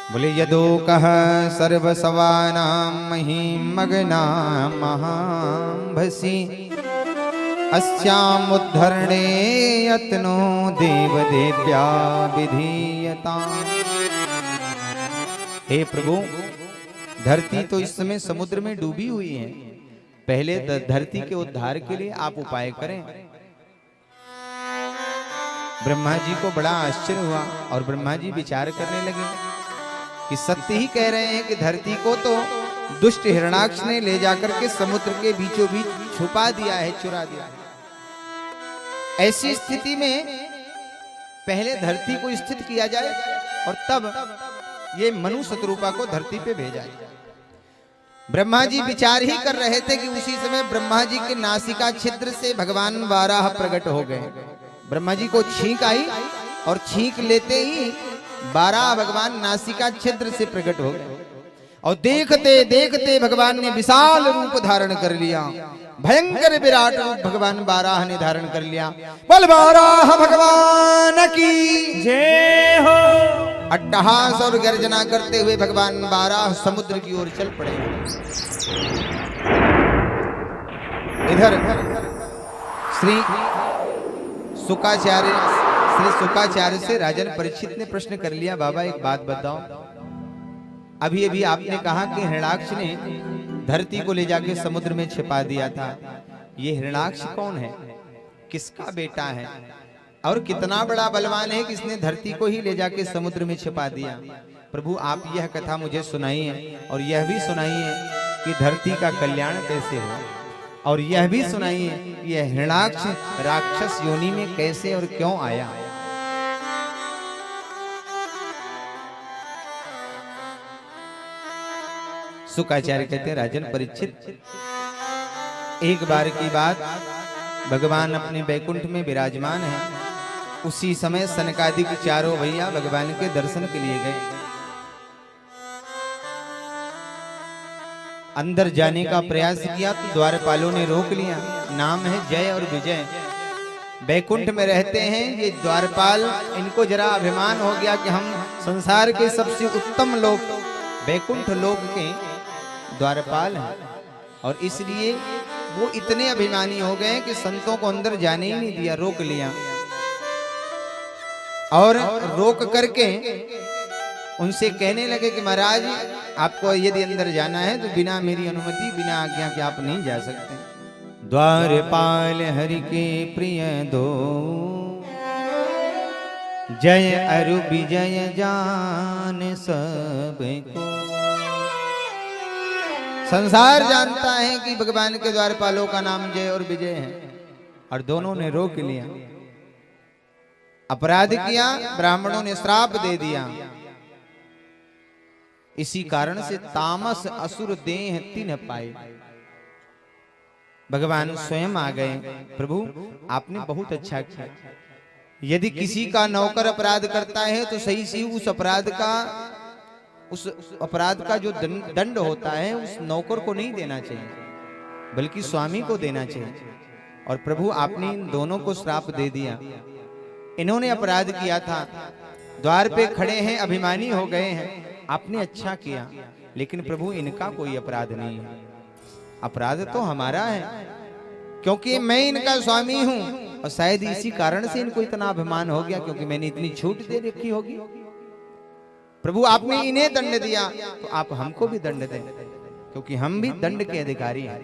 बोले यदोकः सर्वसवानां महिमग्नां महांभसि अस्यामुद्धरणे यत्नो देवदेव्या विधीयताम्। हे प्रभु, धरती तो इस समय समुद्र में डूबी हुई है, पहले धरती के उद्धार के लिए आप उपाय करें। ब्रह्मा जी को बड़ा आश्चर्य हुआ और ब्रह्मा जी विचार करने लगे कि सत्य ही कह रहे हैं कि धरती को तो दुष्ट हिरणाक्ष ने ले जाकर के समुद्र के बीचों बीच छुपा दिया है, चुरा दिया है। ऐसी स्थिति में पहले धरती को स्थित किया जाए और तब ये मनु शतरूपा को धरती पे भेजा जाए। ब्रह्मा जी विचार ही कर रहे थे कि उसी समय ब्रह्मा जी के नासिका छिद्र से भगवान वाराह प्रकट हो गए। ब्रह्मा जी को छींक आई और छींक लेते ही वाराह भगवान नासिका छिद्र से प्रकट हो गए और देखते देखते भगवान ने विशाल रूप धारण कर लिया, भयंकर विराट रूप भगवान वाराह ने धारण कर लिया। बोल वाराह भगवान की जय हो। अट्टहास और गर्जना करते हुए भगवान वाराह समुद्र की ओर चल पड़े। इधर श्री शुकाचार्य से राजन परीक्षित ने प्रश्न कर लिया, बाबा एक बात बताओ, अभी अभी आपने कहा कि हिरणाक्ष ने धरती को ले जाके समुद्र में छिपा दिया था। ये हिरणाक्ष कौन है, किसका बेटा है और कितना बड़ा बलवान है कि इसने धरती को ही ले जाके समुद्र में छिपा दिया? प्रभु आप यह कथा मुझे सुनाइए और यह भी सुनाइए कि धरती का कल्याण कैसे हो, और यह भी सुनाइए कि यह हिरणाक्ष राक्षस योनि में कैसे और क्यों आया। शुकाचार्य कहते हैं, राजन परीक्षित, एक बार की बात, भगवान अपने बैकुंठ में विराजमान है। उसी समय सनकादिक चारों भैया भगवान के दर्शन के लिए गए। अंदर जाने का प्रयास किया तो द्वारपालों ने रोक लिया। नाम है जय और विजय, बैकुंठ में रहते हैं ये द्वारपाल। इनको जरा अभिमान हो गया कि हम संसार के सबसे उत्तम लोक बैकुंठ लोक के द्वारपाल हैं, और इसलिए वो इतने अभिमानी हो गए कि संतों को अंदर जाने ही नहीं दिया, रोक लिया। और रोक करके उनसे कहने लगे कि महाराज आपको यदि अंदर जाना है तो बिना मेरी अनुमति, बिना आज्ञा के आप नहीं जा सकते। द्वारपाल हरि के प्रिय दो, जय अरु विजय जान सबको। संसार जानता है कि भगवान के द्वारपालों का नाम जय और विजय है, और दोनों ने रोक लिया, अपराध किया, ब्राह्मणों ने श्राप दे दिया। इसी कारण से तामस असुर देह तिन्ह पाए। भगवान स्वयं आ गए। प्रभु आपने बहुत अच्छा किया। यदि किसी का नौकर अपराध करता है तो सही सी उस अपराध का जो दंड होता है उस नौकर को नहीं देना चाहिए, बल्कि स्वामी को देना चाहिए। और प्रभु आपने इन दोनों को श्राप दे दिया। इन्होंने अपराध किया था, द्वार पे खड़े हैं, अभिमानी हो गए हैं। आपने अच्छा किया, लेकिन प्रभु इनका कोई अपराध नहीं है। अपराध तो हमारा है, क्योंकि मैं इनका स्वामी हूं, और शायद इसी कारण से इनको इतना अभिमान हो गया, क्योंकि मैंने इतनी छूट दे रखी होगी। प्रभु आपने इन्हें दंड दिया तो आप हमको भी दंड दें, क्योंकि हम भी दंड के अधिकारी हैं।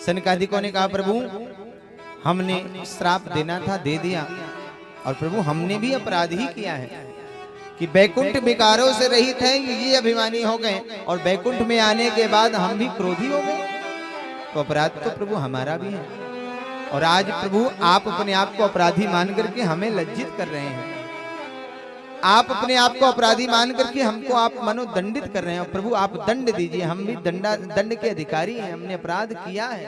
सनकादिकों ने कहा, प्रभु हमने श्राप देना था, दे दिया, और प्रभु हमने भी अपराध ही किया है कि बैकुंठ विकारों से रहित है, ये अभिमानी हो गए, और बैकुंठ में आने के बाद हम भी क्रोधी हो गए, तो अपराध तो प्रभु हमारा भी है। और आज प्रभु आप अपने आप को अपराधी मान करके हमें लज्जित कर रहे हैं। आप अपने आप को अपराधी मान करके हमको आप मनोदंडित कर रहे हैं। प्रभु आप दंड दीजिए, हम भी दंड के अधिकारी हैं, हमने अपराध किया है।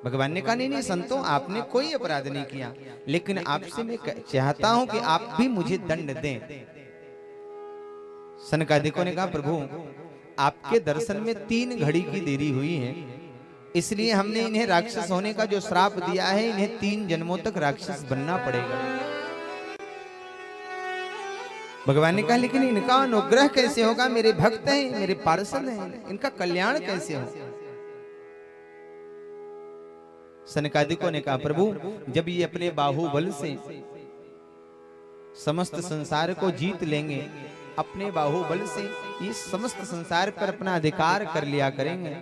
भगवान ने कहा, नहीं नहीं संतों, आपने कोई अपराध नहीं किया, लेकिन आपसे मैं चाहता हूं कि आप भी मुझे दंड दें। सनकादिकों ने कहा, प्रभु आपके दर्शन में 3 घड़ी की देरी हुई है, इसलिए हमने इन्हें राक्षस होने का जो श्राप दिया है, इन्हें 3 जन्मों तक राक्षस बनना पड़ेगा। भगवान ने कहा लेकिन इनका अनुग्रह कैसे होगा, मेरे भक्त हैं, मेरे पार्षद हैं, इनका कल्याण कैसे हो। सनकादिकों ने कहा प्रभु जब ये अपने बाहुबल से समस्त संसार को जीत लेंगे, अपने बाहुबल से ये समस्त संसार पर अपना अधिकार कर लिया करेंगे,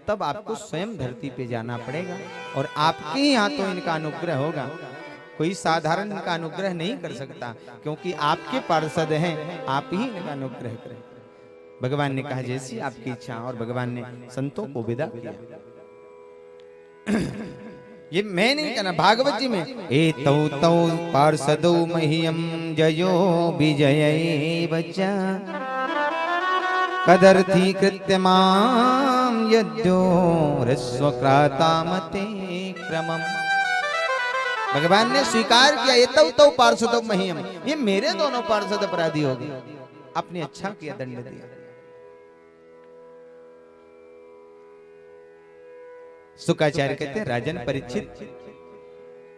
तब आपको स्वयं धरती पे जाना पड़ेगा और आपके ही हाथों इनका अनुग्रह होगा। कोई साधारण इनका अनुग्रह नहीं कर सकता, क्योंकि आपके पार्षद हैं, आप ही इनका अनुग्रह करें। भगवान ने कहा जैसी आपकी इच्छा, और भगवान ने संतों को विदा किया। ये मैं नहीं कहना, भागवत जी में ए तौ तौ पार्षदो मह्यम जयो विजय बच्चा कदर्थी कृत्यमाम यद्यो रस्वक्रातामते क्रमम। भगवान ने स्वीकार किया ये तौ तौ पार्षदो मह्यम, ये मेरे दोनों पार्षद अपराधी हो गए, आपने अच्छा किया, दंड दिया। शुक्राचार्य कहते हैं राजन परीक्षित,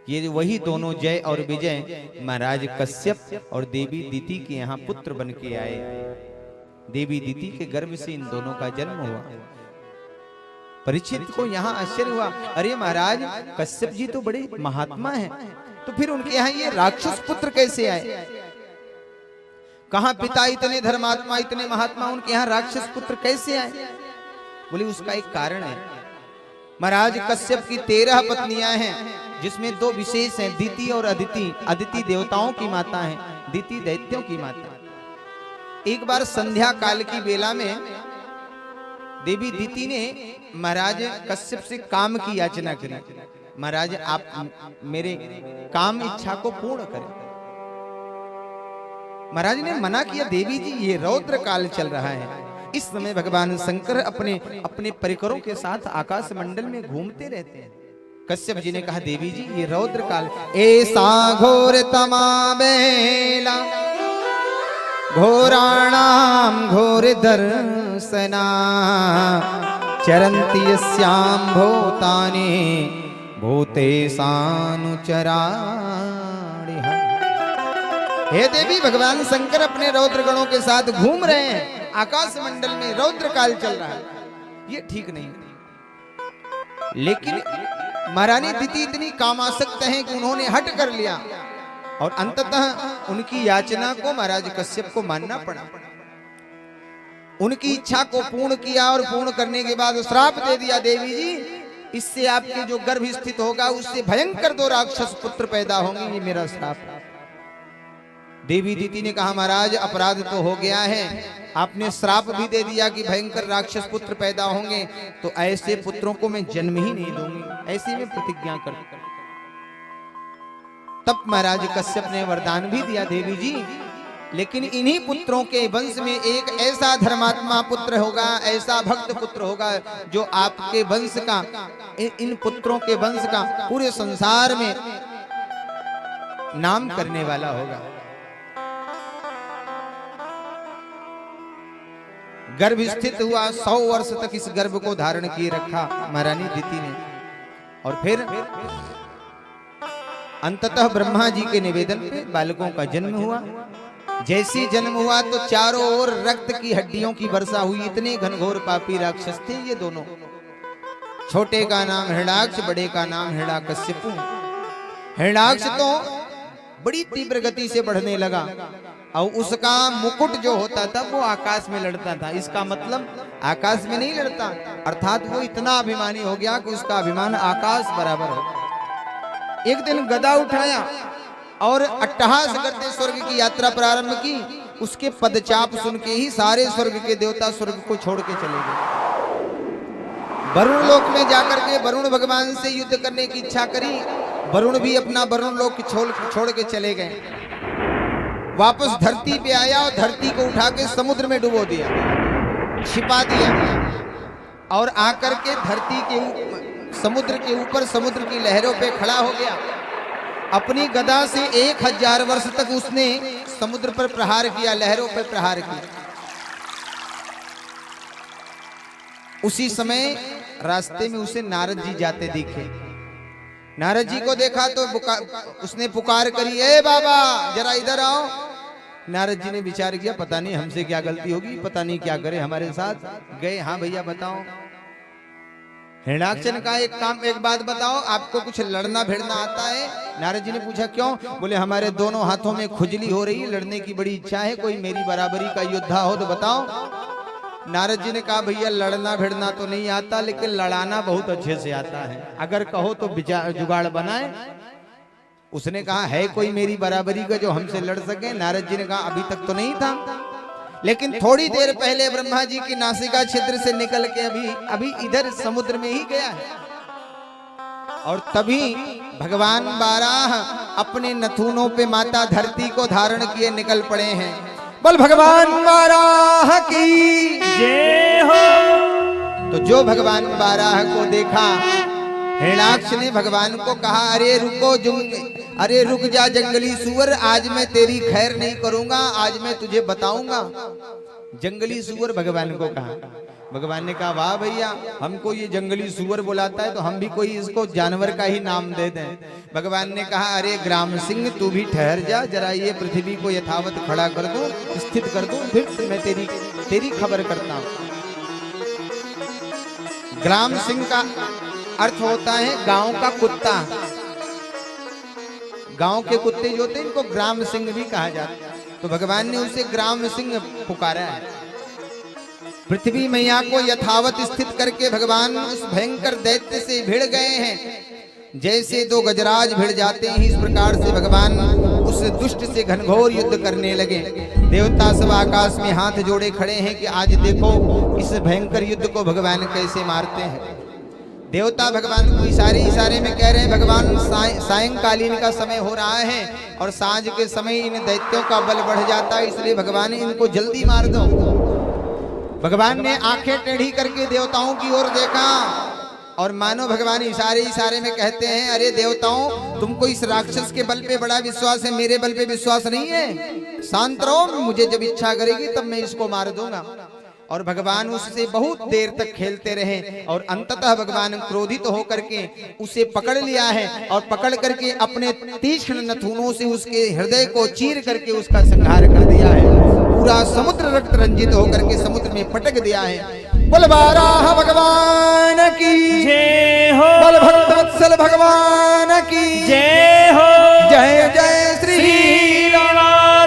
ये वही दोनों जय और विजय महाराज कश्यप और देवी दीति के यहाँ पुत्र बन के आए। देवी दीति के गर्भ से इन दोनों का जन्म हुआ। परीक्षित को यहाँ आश्चर्य हुआ, अरे महाराज कश्यप जी तो बड़े महात्मा हैं, तो फिर उनके यहाँ ये राक्षस पुत्र कैसे आए? कहाँ पिता इतने धर्मात्मा इतने महात्मा, उनके यहाँ राक्षस पुत्र कैसे आए? बोले उसका एक कारण है। महाराज कश्यप की 13 पत्नियां हैं, जिसमें 2 विशेष हैं, दीति और अदिति। अदिति देवताओं की माता है, दीति दैत्यों की माता। एक बार संध्या काल की बेला में देवी दीति ने महाराज कश्यप से काम की याचना करी, महाराज आप मेरे काम इच्छा को पूर्ण करें। महाराज ने मना किया, देवी जी ये रौद्र काल चल रहा है, इस समय भगवान शंकर अपने अपने परिकरों के साथ आकाश मंडल में घूमते रहते हैं। कश्यप जी ने कहा देवी जी ये रौद्र काल, ऐसा घोर तमाबेला घोराणाम घोर दर्शना चरंती यस्याम भूतानि भूतेशानुचरा। हे देवी, भगवान शंकर अपने रौद्र गणों के साथ घूम रहे हैं, आकाश मंडल में रौद्र काल चल रहा है, ये ठीक नहीं। लेकिन महारानी दीति इतनी कामासक्त हैं कि उन्होंने हट कर लिया और अंततः उनकी याचना को महाराज कश्यप को मानना पड़ा। उनकी इच्छा को पूर्ण किया और पूर्ण करने के बाद श्राप दे दिया, देवी जी इससे आपके जो गर्भ स्थित होगा उससे भयंकर 2 राक्षस पुत्र पैदा होंगे, ये मेरा श्राप। देवी दीति ने कहा महाराज अपराध तो हो गया है, आपने श्राप भी दे दिया कि भयंकर राक्षस पुत्र पैदा होंगे, तो ऐसे पुत्रों को मैं जन्म ही नहीं दूंगी, ऐसी मैं प्रतिज्ञा कर। तब महाराज कश्यप ने वरदान भी दिया, देवी जी लेकिन इन्हीं पुत्रों के वंश में एक ऐसा धर्मात्मा पुत्र होगा, ऐसा भक्त पुत्र होगा जो आपके वंश का, इन पुत्रों के वंश का पूरे संसार में नाम करने वाला होगा। गर्भ स्थित हुआ, 100 वर्ष तक इस गर्भ को धारण किए रखा महारानी दीति ने, और फिर अंततः ब्रह्मा जी के निवेदन पे बालकों का जन्म हुआ। जैसे जन्म हुआ तो चारों ओर रक्त की हड्डियों की वर्षा हुई। इतने घनघोर पापी राक्षस थे ये दोनों। छोटे का नाम हिरण्याक्ष, बड़े का नाम हिरण्याकश्यपु। हिरण्याक्ष तो बड़ी तीव्र गति से बढ़ने लगा और उसका मुकुट जो होता था वो आकाश में लड़ता था। इसका मतलब आकाश में नहीं लड़ता, अर्थात वो इतना अभिमानी हो गया कि उसका अभिमान आकाश बराबर हो। एक दिन गदा उठाया और अट्टहास करते स्वर्ग की यात्रा प्रारंभ की। उसके पदचाप सुन के ही सारे स्वर्ग के देवता स्वर्ग को छोड़ के चले गए। वरुण लोक में जाकर के वरुण भगवान से युद्ध करने की इच्छा करी। वरुण भी अपना वरुण लोक छोड़ के चले गए। वापस धरती पे आया और धरती को उठा के समुद्र में डुबो दिया, छिपा दिया, और आकर के धरती के समुद्र के ऊपर समुद्र की लहरों पे खड़ा हो गया। अपनी गदा से 1000 वर्ष तक उसने समुद्र पर प्रहार किया, लहरों पर प्रहार किया। उसी समय रास्ते में उसे नारद जी जाते दिखे। नारद जी को देखा तो उसने पुकार करी, ए बाबा जरा इधर आओ। नारद जी ने विचार किया, पता नहीं हमसे क्या गलती होगी, पता नहीं क्या करे हमारे साथ। गए, हाँ भैया बताओ। हिरण्याक्ष ने कहा एक बात बताओ, आपको कुछ लड़ना भिड़ना आता है? नारद जी ने पूछा क्यों? बोले हमारे दोनों हाथों में खुजली हो रही है, लड़ने की बड़ी इच्छा है, कोई मेरी बराबरी का योद्धा हो तो बताओ। नारद जी ने कहा भैया लड़ना भिड़ना तो नहीं आता, लेकिन लड़ाना बहुत अच्छे से आता है, अगर कहो तो जुगाड़ बनाए। उसने कहा है कोई मेरी बराबरी का जो हमसे लड़ सके? नारद जी ने कहा अभी तक तो नहीं था, लेकिन थोड़ी देर पहले ब्रह्मा जी की नासिका छिद्र से निकल के अभी इधर समुद्र में ही गया है। और तभी भगवान बाराह अपने नथुनों पे माता धरती को धारण किए निकल पड़े हैं। बोल भगवान बाराह की जय हो। तो जो भगवान बाराह को देखा, हिरण्याक्ष ने भगवान को कहा अरे रुक जा जंगली सुअर, आज मैं तेरी खैर नहीं करूंगा, आज मैं तुझे बताऊंगा। जंगली सुअर भगवान को कहा। भगवान ने कहा वाह भैया, हमको ये जंगली सुअर बुलाता है तो हम भी कोई इसको जानवर का ही नाम दे दें। भगवान ने कहा अरे ग्राम सिंह तू भी ठहर जा, जरा ये पृथ्वी को यथावत खड़ा कर दूं, स्थित कर दूं, फिर मैं तेरी खबर करता हूं। ग्राम सिंह का अर्थ होता है गांव का कुत्ता। गांव के कुत्ते जो होते हैं इनको ग्राम सिंह भी कहा जाता है। तो भगवान ने उसे ग्राम सिंह पुकारा है। पृथ्वी मैया को यथावत स्थित करके भगवान उस भयंकर दैत्य से भिड़ गए हैं। जैसे दो गजराज भिड़ जाते हैं, इस प्रकार से भगवान उस दुष्ट से घनघोर युद्ध करने लगे। देवता सब आकाश में हाथ जोड़े खड़े हैं कि आज देखो इस भयंकर युद्ध को भगवान कैसे मारते हैं। देवता भगवान को इशारे में कह रहे हैं भगवान सायंकालीन का समय हो रहा है और सांझ के समय इन दैत्यों का बल बढ़ जाता है, इसलिए भगवान इनको जल्दी मार दो। भगवान ने आंखें टेढ़ी करके देवताओं की ओर देखा और मानो भगवान इशारे में कहते हैं अरे देवताओं, तुमको इस राक्षस के बल पे बड़ा विश्वास है, मेरे बल पे विश्वास नहीं है। शांत रहो, मुझे जब इच्छा करेगी तब मैं इसको मार दूंगा। और भगवान उससे बहुत देर तक खेलते रहे और अंततः भगवान क्रोधित होकर के उसे पकड़ लिया है और पकड़ करके अपने तीक्ष्ण नथुनों से उसके हृदय को चीर करके उसका संहार कर दिया है। पूरा समुद्र रक्त रंजित होकर के समुद्र में पटक दिया है। बोल बाराह भगवान की जय हो। बोल भक्तवत्सल भगवान की जय हो। जय जय